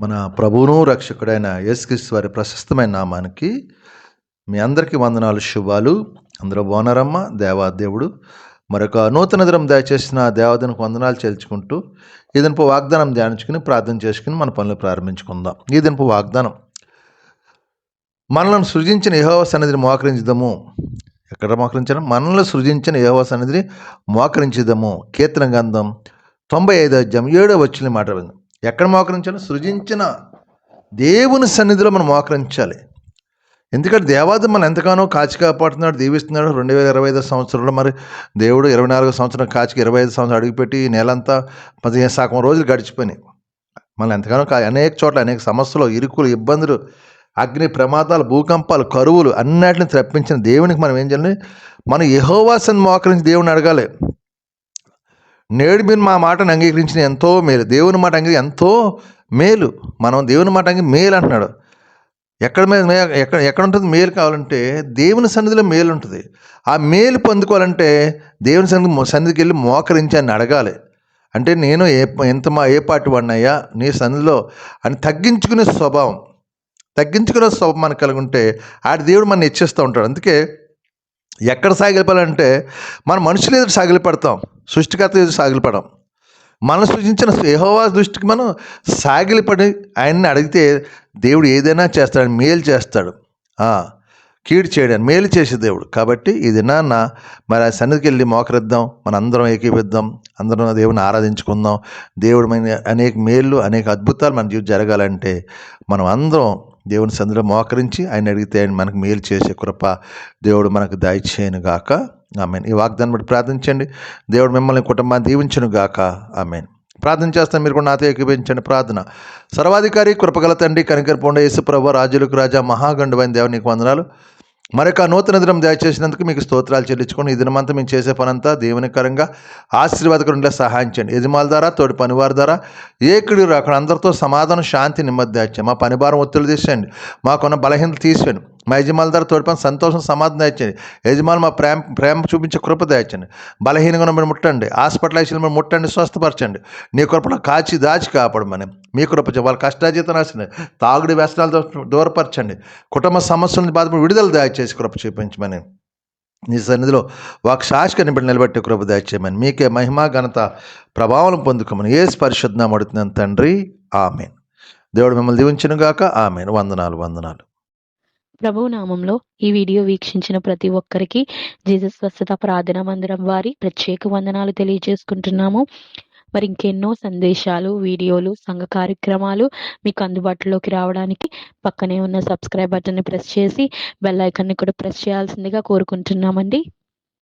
మన ప్రభువును రక్షకుడైన యేసుక్రీస్తు వారి ప్రశస్తమైన నామానికి మీ అందరికీ వందనాలు, శుభాలు. అందరూ బాగున్నారమ్మా? దేవాదేవుడు మరొక నూతన దినం దయచేసిన దేవాదేవునికి వందనాలు చెల్చుకుంటూ ఈ దినపు వాగ్దానం ధ్యానించుకుని ప్రార్థన చేసుకుని మన పనులు ప్రారంభించుకుందాం. ఈ దినపు వాగ్దానం, మనలను సృజించిన యెహోవా సన్నిధిని మోకరించుదాము. ఎక్కడ మోకరించడం? మనల్ని సృజించిన యెహోవా సన్నిధిని మోకరించుదాము. కీర్తన గ్రంథం 95 అధ్యాయం 7వ వచనం మాట. ఎక్కడ మోకరించాలి? సృజించిన దేవుని సన్నిధిలో మనం మోకరించాలి. ఎందుకంటే దేవాది మనం ఎంతగానో కాచి కాపాడుతున్నాడు, దీవిస్తున్నాడు. 2025 సంవత్సరంలో మరి దేవుడు 24వ సంవత్సరం కాచికి 25 సంవత్సరం అడుగుపెట్టి ఈ నెలంతా 15 సగం రోజులు గడిచిపోయినాయి. మనం ఎంతగానో అనేక చోట్ల అనేక సమస్యలు, ఇరుకులు, ఇబ్బందులు, అగ్ని ప్రమాదాలు, భూకంపాలు, కరువులు అన్నిటిని తప్పించిన దేవునికి మనం ఏం చేయాలి? మనం యెహోవా సన్నిధిని మోకరించి దేవుని అడగాలి. నేడు మీరు మా మాటను అంగీకరించిన ఎంతో మేలు. దేవుని మాట అంగీకరి ఎంతో మేలు. మనం దేవుని మాట మేలు అంటున్నాడు. ఎక్కడ ఎక్కడ ఉంటుంది మేలు? కావాలంటే దేవుని సన్నిధిలో మేలు ఉంటుంది. ఆ మేలు పొందుకోవాలంటే దేవుని సన్నిధికి వెళ్ళి మోకరించి అని అడగాలి. అంటే నేను ఏ పాటి వాడినయ్యా నీ సన్నిధిలో అని తగ్గించుకునే స్వభావం మనకు కలిగి ఉంటే ఆడి దేవుడు మనం హెచ్చిస్తూ ఉంటాడు. అందుకే ఎక్కడ సాగిలిపడాలంటే మన మనుషులు ఎదురు సాగిలిపడతాం, సృష్టికర్త ఎదురు సాగిలిపడం. మనం సృష్టించిన యెహోవా దృష్టికి మనం సాగిలిపడి ఆయన్ని అడిగితే దేవుడు ఏదైనా చేస్తాడు, మేలు చేస్తాడు. కీడు చేయడానికి మేలు చేసే దేవుడు. కాబట్టి ఇది నాన్న మరి ఆ సన్నిధికి వెళ్ళి మోకరిద్దాం, మన అందరం ఏకీపిద్దాం, అందరం దేవుని ఆరాధించుకుందాం. దేవుడు అనేక మేళ్ళు, అనేక అద్భుతాలు మన జీవితం జరగాలంటే మనం అందరం దేవుని సన్నిధిలో మోకరించి ఆయన అడిగితే ఆయన మనకు మేలు చేసే కృప దేవుడు మనకు దయచేయను గాక. ఆమెన్. ఈ వాగ్దాన్ని బట్టి ప్రార్థించండి. దేవుడు మిమ్మల్ని కుటుంబాన్ని దీవించును గాక. ఆమెన్. ప్రార్థన చేస్తాను, మీరు కూడా నాతో ఏకీభవించండి. ప్రార్థన. సర్వాధికారి, కృపగల తండ్రి, కనికరపూండ యేసు ప్రభువా, రాజులకు రాజా, మహాగండువైన దేవ, నీకు వందనాలు. మరొక నూతన దినం దయచేసినందుకు మీకు స్తోత్రాలు చెల్లించుకొని ఈ దినమంతా మేము చేసే పనంతా దేవునికరంగా ఆశీర్వాదకరంగా సహాయం చేయండి. యజమానుల ద్వారా, తోటి పనివారి ద్వారా ఏకుడు రాకుండా అందరితో సమాధానం, శాంతి, నెమ్మది దాచేయండి. మా పనిభారం ఒత్తిడి తీసేయండి. మాకున్న బలహీనతలు తీసేయండి. మా యజమానుల ద్వారా తోటి పని సంతోషం, సమాధానం దాచేయండి. యజమానులు మా ప్రేమ చూపించే కృప దాచండి. బలహీనంగా మీరు ముట్టండి. హాస్పిటల్ మీరు ముట్టండి, స్వస్థపరచండి. నీ కృపలో కాచి దాచి కాపాడమని మీ కృప వాళ్ళ కష్టాజీతం రాసింది, తాగుడి వ్యసనాలతో దూరపరచండి. కుటుంబ సమస్యలను బాధపడి విడుదల దయచేసి కృప చూపించమని నీ సన్నిధిలో ఒక సాక్షిగా నిలబెట్టే కృప దయచేయమని మీకే మహిమ, ఘనత, ప్రభావం పొందుకోమని యేసు పరిశుద్ధ నామమున అడుగుతున్నాను తండ్రి. ఆమెన్. దేవుడు మిమ్మల్ని దీవించును గాక. ఆమెన్. వందనాలు. ప్రభువు నామంలో ఈ వీడియో వీక్షించిన ప్రతి ఒక్కరికి జీసస్ స్వస్థత ప్రార్థనా మందిరం వారి ప్రత్యేక వందనాలు తెలియజేసుకుంటున్నాము. మరి ఇంకెన్నో సందేశాలు, వీడియోలు, సంఘ కార్యక్రమాలు మీకు అందుబాటులోకి రావడానికి పక్కనే ఉన్న సబ్స్క్రైబ్ బటన్ని ప్రెస్ చేసి బెల్ ఐకాన్ని కూడా ప్రెస్ చేయాల్సిందిగా కోరుకుంటున్నామండి.